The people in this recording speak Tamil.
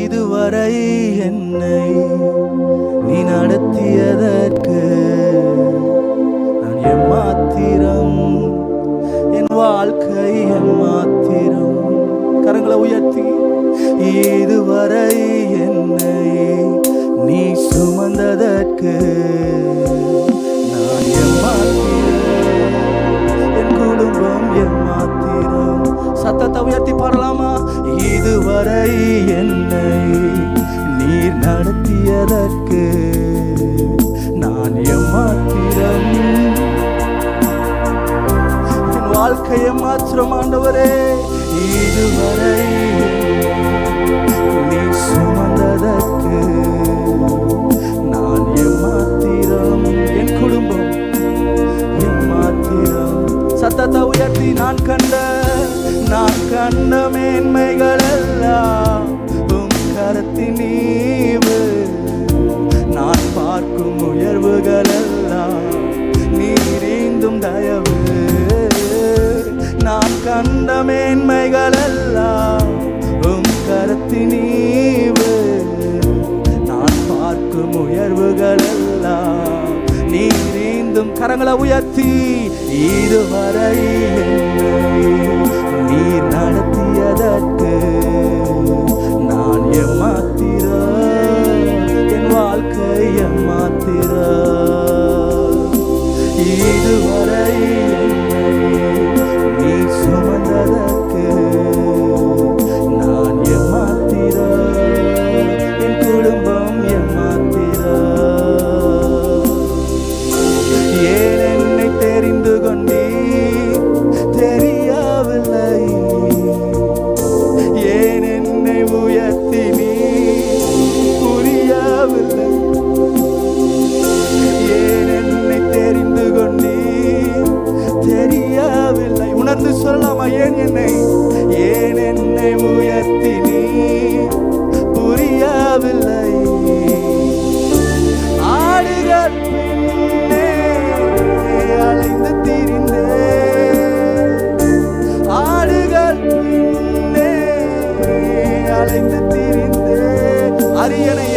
இதுவரை என்னை நீ நடத்தியதற்கு நான் எம்மாத்திரம், என் வாழ்க்கை எம்மாத்திரம். கரங்களை உயர்த்தி, இதுவரை என்னை நீ சுமந்ததற்கு நான் எம்மாத்திரம், என் குடும்பம் எம்மாத்திரம். சத்தத்தை உயர்த்தி பாடலாமா? இதுவரை என்னை நீர் நடத்தியதற்கு நான் எம்மாத்திரம், என் வாழ்க்கையை மாத்திரம். ஆண்டவரே, இதுவரை நீ சுமந்ததற்கு நான் எம்மாத்திரம், என் குடும்பம் எம்மாத்திரம். சத்தத்தை உயர்த்தி, நான் கண்ட மேன்மைகள் எல்லாம் உம் கரத்தின் ஈவு, நான் பார்க்கும் உயர்வுகள் எல்லாம் நீரீந்தும் தயவு. நான் கண்ட மேன்மைகள் எல்லாம் உம் கரத்தின் ஈவு, நான் பார்க்கும் உயர்வுகள் எல்லாம் நீரீந்தும். கரங்களை உயர்த்தி, இதுவரை நீர் நடத்தியதற்கு நான் எம்மாத்திரம், என் வாழ்க்கை எம்மாத்திரம். இதுவரை நீ சுமந்ததற்கு நான் எம்மாத்திரம், என் குடும்பம் எம்மாத்திரம். ஏன் என்னை தெரிந்து கொண்டீ தெரியவில்லை, ஏன் என்னை உயர்த்தி நீ புரியவில்லை, ஏன் என்னை தெரிந்து கொண்டீ தெரியவில்லை. உணர்ந்து சொல்லலாமா? ஏன் என்னை உயர்த்தி நீ புரியவில்லை. ஆடுகள் பின்னே அலைந்து திரிந்தே, ஆடுகள் பின்னே அலைந்து திரிந்தே, அரியணை